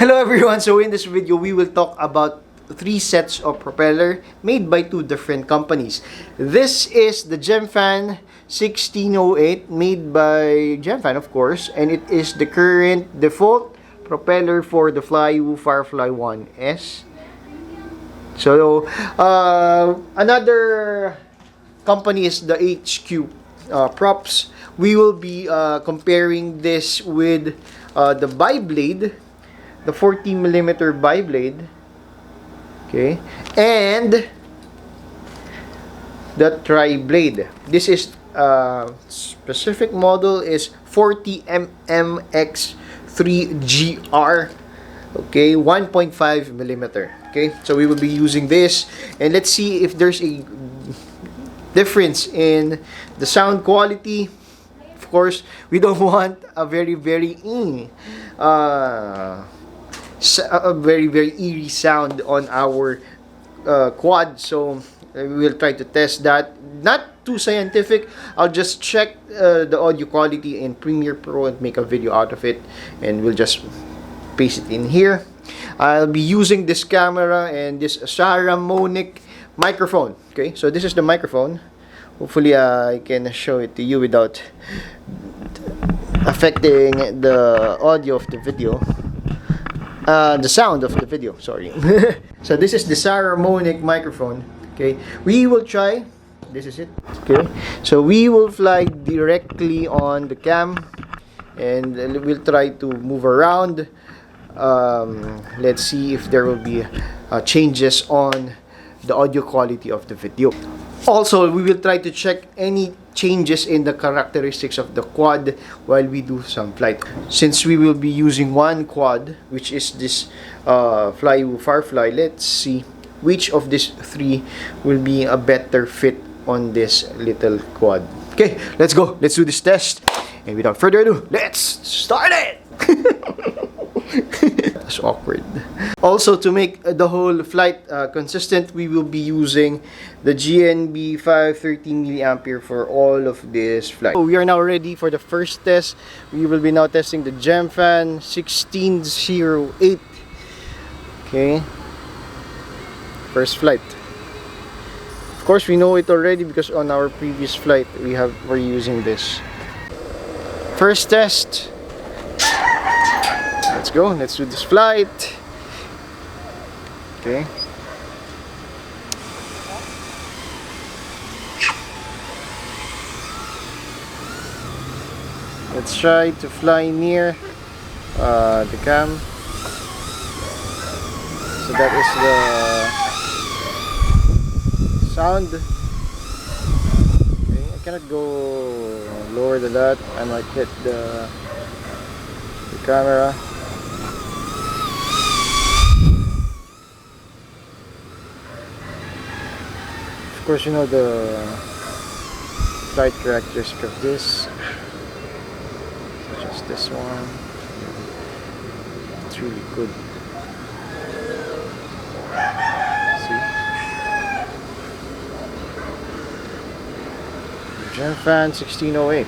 Hello everyone, so in this video we will talk about 3 sets of propeller made by 2 different companies. This is the Gemfan 1608 made by Gemfan, of course, and it is the current default propeller for the Flywoo Firefly 1S. So another company is the HQ props. We will be comparing this with the biblade, the 40mm biblade, okay, and the Triblade. This is specific model is 40mm-X3GR, okay, 1.5mm. Okay, so we will be using this, and let's see if there's a difference in the sound quality. Of course, we don't want a very eerie sound on our quad, so we will try to test that. Not too scientific. I'll just check the audio quality in Premiere Pro and make a video out of it, and we'll just paste it in here. I'll be using this camera and this Saramonic microphone. Okay, so this is the microphone. Hopefully I can show it to you without affecting the audio of the video, the sound of the video, sorry. So this is the Saramonic microphone. Okay, we will try, this is it. Okay, so we will fly directly on the cam, and we'll try to move around. Let's see if there will be changes on the audio quality of the video. Also, we will try to check any changes in the characteristics of the quad while we do some flight. Since we will be using one quad, which is this Flywoo Firefly, let's see which of these 3 will be a better fit on this little quad. Okay, let's go. Let's do this test. And without further ado, let's start it! That's awkward. Also, to make the whole flight consistent, we will be using the GNB 530mA for all of this flight. So we are now ready for the first test. We will be now testing the Gemfan 1608. Okay, first flight. Of course, we know it already because on our previous flight we're using this. First test. Let's go. Let's do this flight. Okay. Let's try to fly near the cam. So that is the sound. Okay, I cannot go lower than that. I might hit the camera. Of course, you know the flight characteristic of this, such as this one. It's really good. See? Gemfan 1608.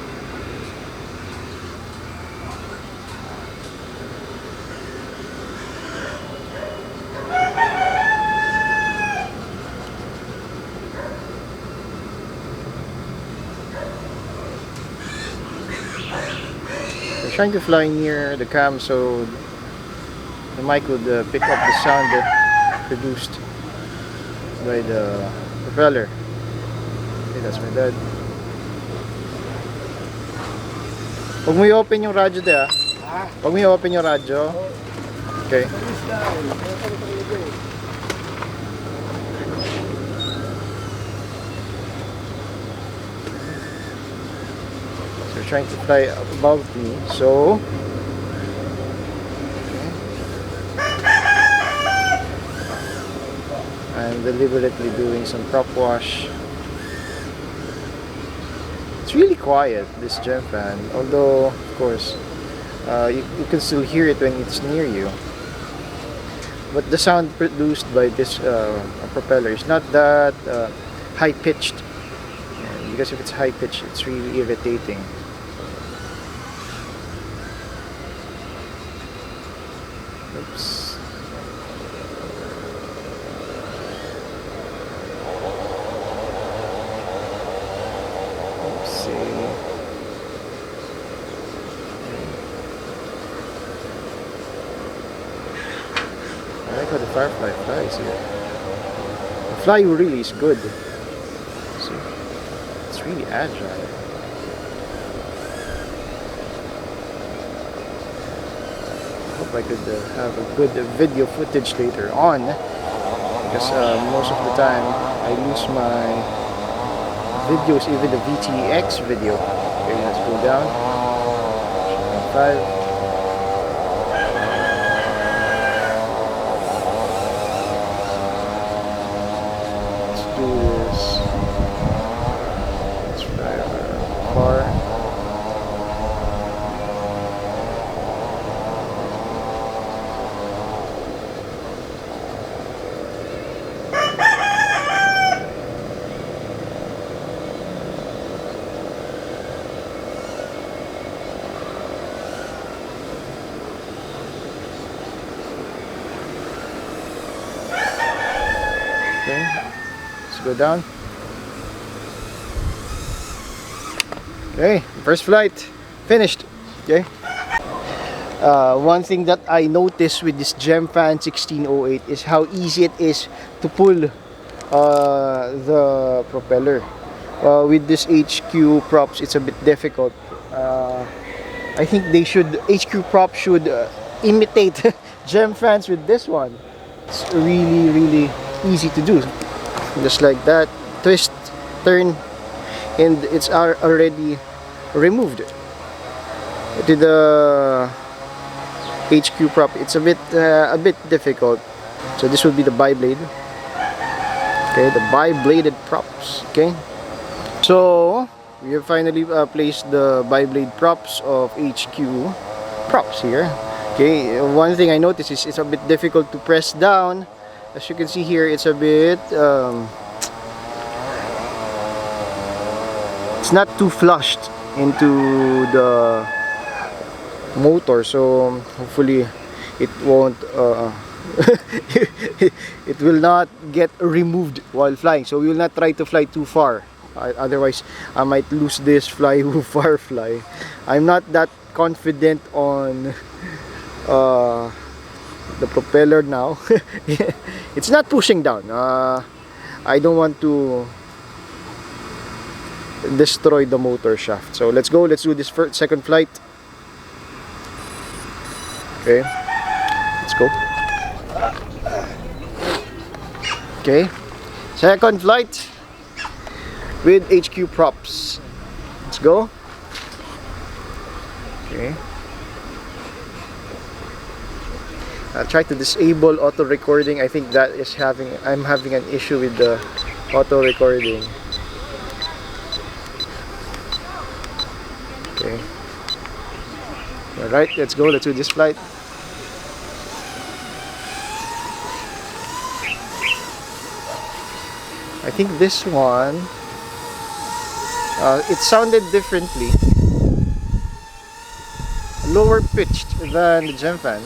Trying to fly near the cam so the mic would pick up the sound produced by the propeller. Okay, that's my dad. Huwag mo i-open yung radyo de, ah. Huwag mo i-open yung radyo. Okay. Trying to fly above me, so I'm deliberately doing some prop wash. It's really quiet, this Gemfan, although of course you can still hear it when it's near you, but the sound produced by this propeller is not that high-pitched, because if it's high-pitched it's really irritating. props. Let's see. I like how the Firefly flies here. The Flywoo really is good. See? It's really agile. I hope I could have a good video footage later on, because most of the time I lose my videos, even the VTX video. Okay, let's go down. 5. Let's do this. Let's fly our car. Okay, let's go down. Okay, first flight finished. Okay. One thing that I noticed with this Gemfan 1608 is how easy it is to pull the propeller. With this HQ props, it's a bit difficult. I think they should, HQ prop should imitate Gemfans with this one. It's really easy to do. Just like that, twist, turn, and it's already removed. To the HQ prop, it's a bit difficult. So this will be the bi-blade. Okay, the bi-bladed props. Okay, so we have finally placed the bi-blade props of HQ props here. Okay, one thing I noticed is it's a bit difficult to press down. As you can see here, it's a bit it's not too flushed into the motor, so hopefully it won't it will not get removed while flying. So we will not try to fly too far, otherwise I might lose this Flywoo Firefly. I'm not that confident on the propeller now. It's not pushing down. I don't want to destroy the motor shaft. So let's go. Let's do this second flight. Okay, let's go. Okay, second flight with HQ props. Let's go. Okay, I'll try to disable auto recording. I think that is I'm having an issue with the auto recording. Okay. Alright, let's go. Let's do this flight. I think this one, it sounded differently. Lower pitched than the Gemfan.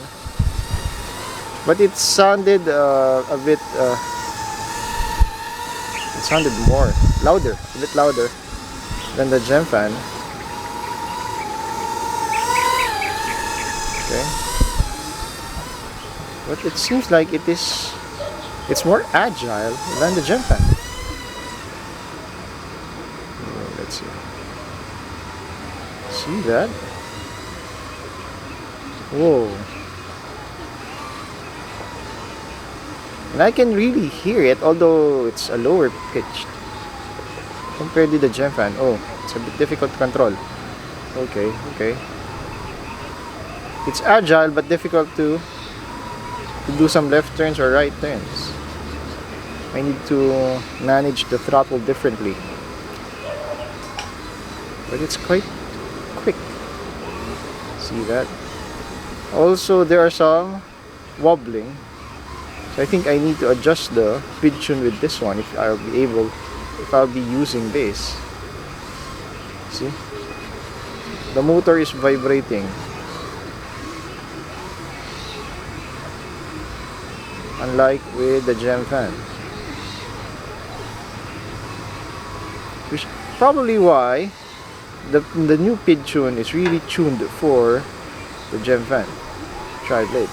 But it sounded a bit, it sounded louder, a bit louder than the Gemfan. Okay. But it seems like it's more agile than the Gemfan. Let's see. See that? Whoa. And I can really hear it, although it's a lower pitched compared to the Gemfan. Oh, it's a bit difficult to control. Okay, okay. It's agile but difficult to do some left turns or right turns. I need to manage the throttle differently. But it's quite quick. See that? Also, there are some wobbling. So I think I need to adjust the pigeon with this one if I'll be using this. See? The motor is vibrating. unlike with the Gemfan. Which is probably why the new PID tune is really tuned for the Gemfan Triblade.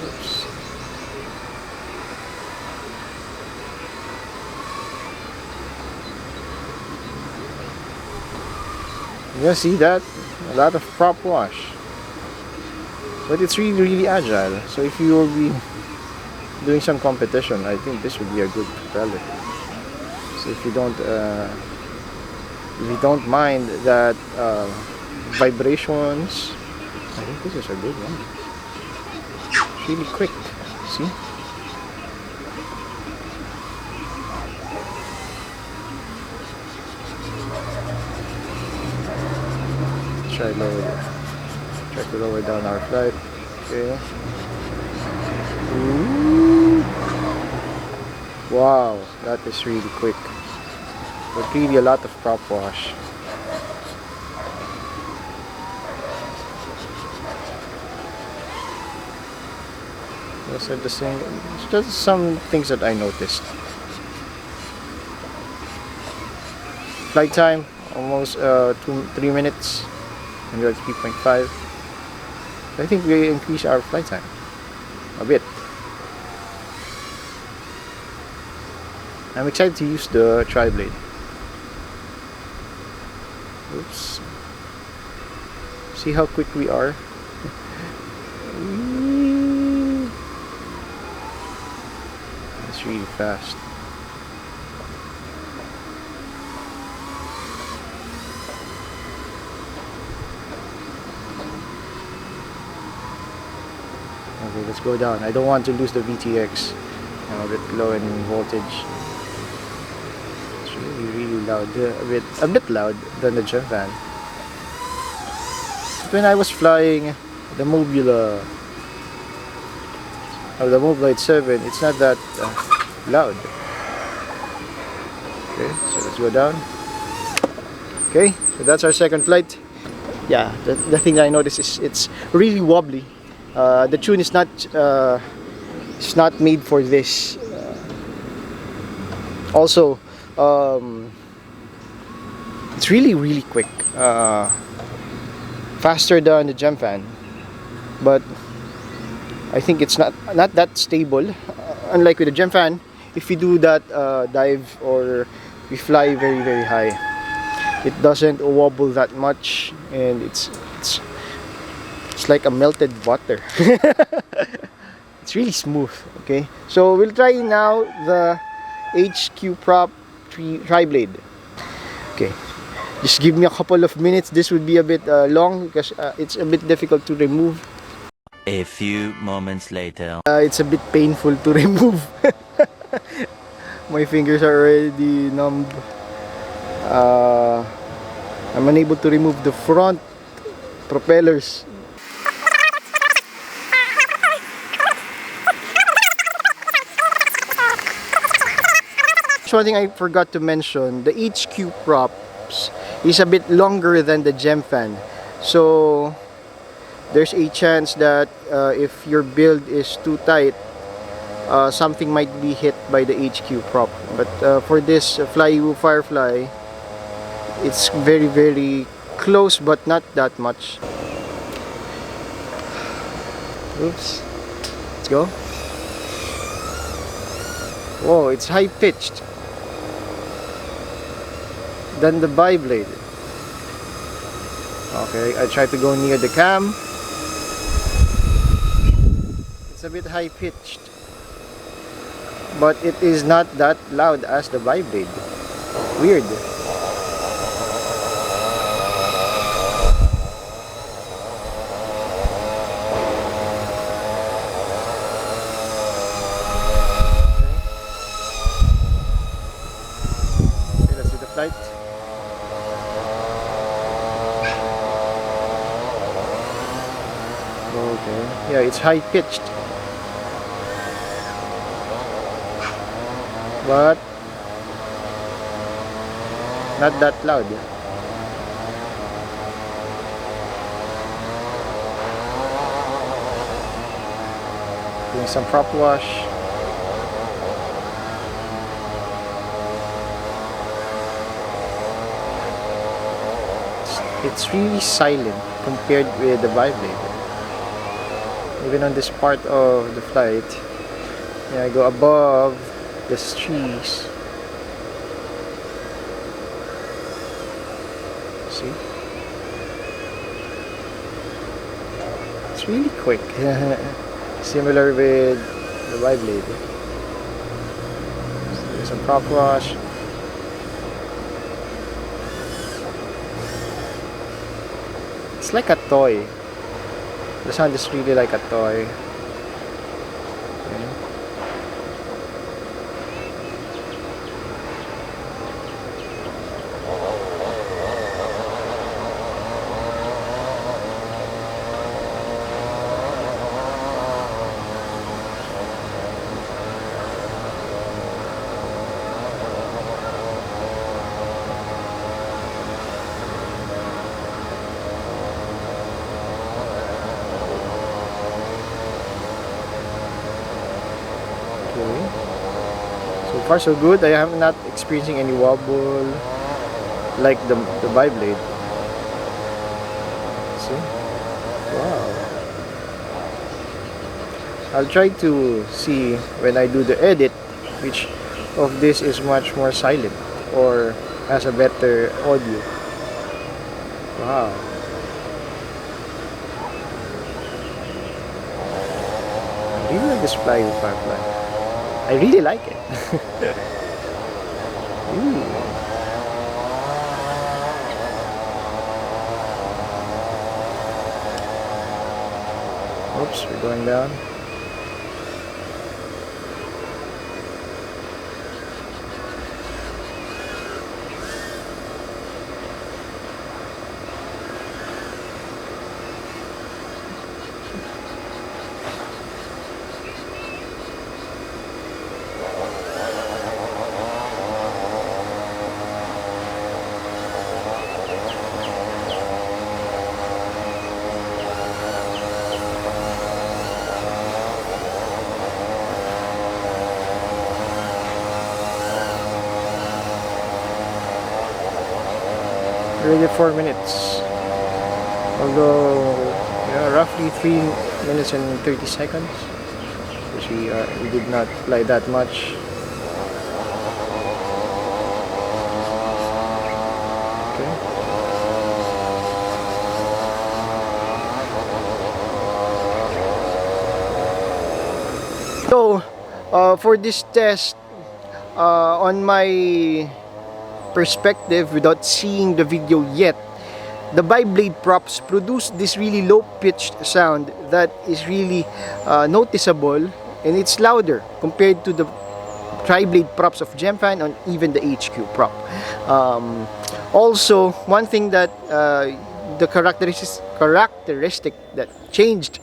Oops. You see that? A lot of prop wash. But it's really agile. So if you will be doing some competition, I think this would be a good propeller. So if you don't mind that vibrations, I think this is a good one. It's really quick. See? Try to lower down our flight. Okay. Ooh. Wow, that is really quick. But really a lot of prop wash. Those are the same. It's just some things that I noticed. Flight time almost 3 minutes. And we're at 3.5. I think we increase our flight time a bit. I'm excited to use the Triblade. Oops. See how quick we are? It's really fast. Okay, let's go down. I don't want to lose the VTX. I'm a bit low in voltage. It's really loud. A bit loud than the Gemfan. When I was flying the Mobula or the Moblade 7, it's not that loud. Okay, so let's go down. Okay, so that's our second flight. Yeah, the thing that I noticed is it's really wobbly. The tune is not made for this. Also, it's really quick, faster than the Gemfan, but I think it's not that stable. Unlike with the Gemfan, if we do that dive or we fly very high, it doesn't wobble that much, and it's like a melted butter. It's really smooth. Okay, so we'll try now the HQ prop Triblade. Okay, just give me a couple of minutes. This would be a bit long because it's a bit difficult to remove. A few moments later. It's a bit painful to remove. My fingers are already numb. I'm unable to remove the front propellers. One thing I forgot to mention, the HQ props is a bit longer than the Gemfan. So there's a chance that if your build is too tight, something might be hit by the HQ prop. But for this Flywoo Firefly, it's very close, but not that much. Oops. Let's go. Whoa, it's high pitched than the biblade. Okay, I try to go near the cam. It's a bit high pitched, but it is not that loud as the biblade. Weird. Okay, let's do the flight. Okay, yeah, it's high pitched, but not that loud. Doing some prop wash. It's really silent compared with the Vibrate. Even on this part of the flight, yeah, I go above the trees. See? It's really quick. Similar with the Vibrate. So some prop wash. It's like a toy. The sound is really like a toy. Okay. So far so good. I am not experiencing any wobble like the Viblade. See? Wow. I'll try to see when I do the edit which of this is much more silent or has a better audio. Wow. I really like this Firefly. I really like it. Ooh. Oops, we're going down. Already 4 minutes, although yeah, roughly 3 minutes and 30 seconds, which we did not fly that much. Okay. So for this test, on my perspective, without seeing the video yet, the Viblade props produce this really low pitched sound that is really noticeable, and it's louder compared to the Triblade props of Gemfan and even the HQ prop. Also, one thing that the characteristic that changed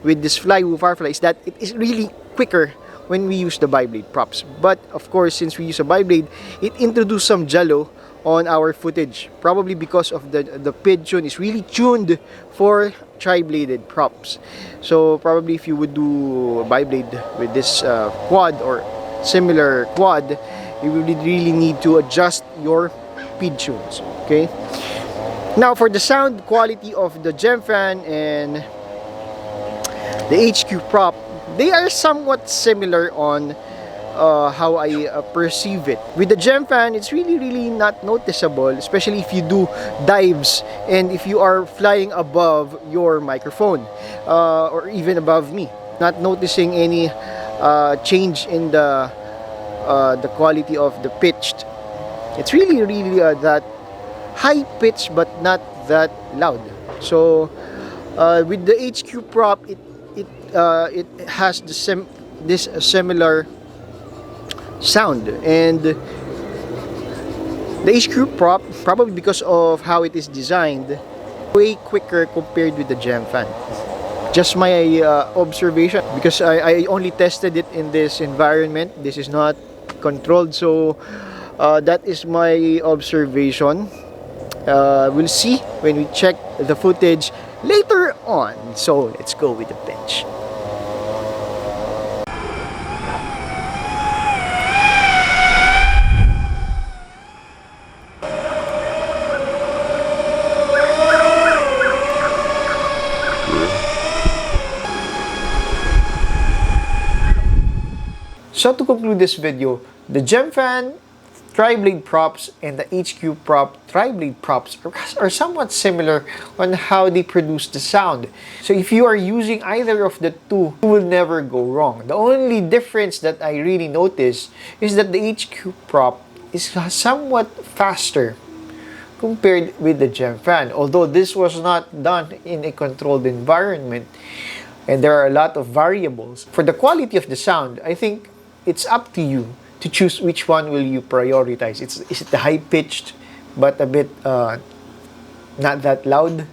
with this Flywoo Firefly is that it is really quicker when we use the Viblade props. But of course, since we use a Viblade, it introduced some jello on our footage, probably because of the pigeon is really tuned for tri-bladed props. So probably if you would do a Viblade with this quad or similar quad, you would really need to adjust your pigeons. Okay. Now for the sound quality of the Gemfan and the HQ prop, they are somewhat similar on how I perceive it. With the Gemfan, it's really not noticeable, especially if you do dives and if you are flying above your microphone or even above me. Not noticing any change in the quality of the pitched. It's really that high pitch but not that loud. So with the HQ prop, it has this similar sound, and the HQ prop, probably because of how it is designed, way quicker compared with the Gemfan. Just my observation, because I only tested it in this environment. This is not controlled, so that is my observation. We'll see when we check the footage later on. So let's go with the bench. So to conclude this video, the Gemfan Triblade props and the HQ prop Triblade props are somewhat similar on how they produce the sound. So if you are using either of the two, you will never go wrong. The only difference that I really notice is that the HQ prop is somewhat faster compared with the Gemfan. Although this was not done in a controlled environment and there are a lot of variables. For the quality of the sound, I think it's up to you to choose which one will you prioritize. Is it the high-pitched but a bit not that loud?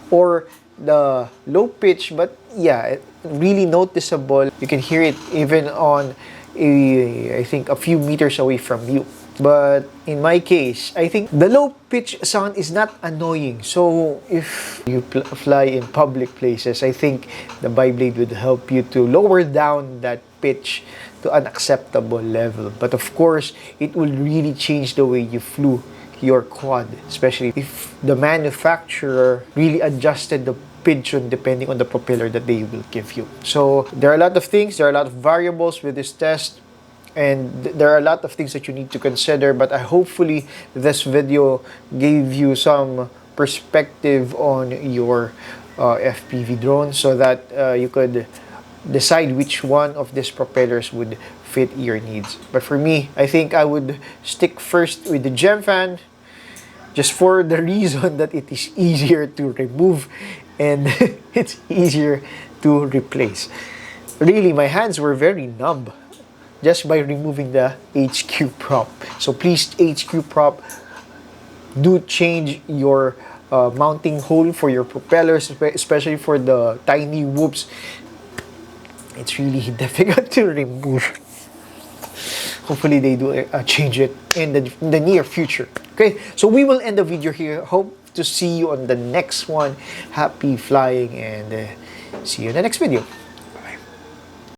Or the low-pitched but yeah, really noticeable. You can hear it even on I think a few meters away from you. But in my case, I think the low-pitch sound is not annoying. So if you fly in public places, I think the Beyblade would help you to lower down that pitch to an acceptable level. But of course, it will really change the way you flew your quad, especially if the manufacturer really adjusted the pigeon depending on the propeller that they will give you. So there are a lot of things, there are a lot of variables with this test, and there are a lot of things that you need to consider, but hopefully this video gave you some perspective on your FPV drone so that you could decide which one of these propellers would fit your needs. But for me, I think I would stick first with the Gemfan, just for the reason that it is easier to remove and it's easier to replace. Really, my hands were very numb just by removing the HQ prop. So please, HQ prop, do change your mounting hole for your propellers, especially for the tiny whoops. It's really difficult to remove. Hopefully they do change it in the near future. Okay, so we will end the video here. Hope to see you on the next one. Happy flying and see you in the next video.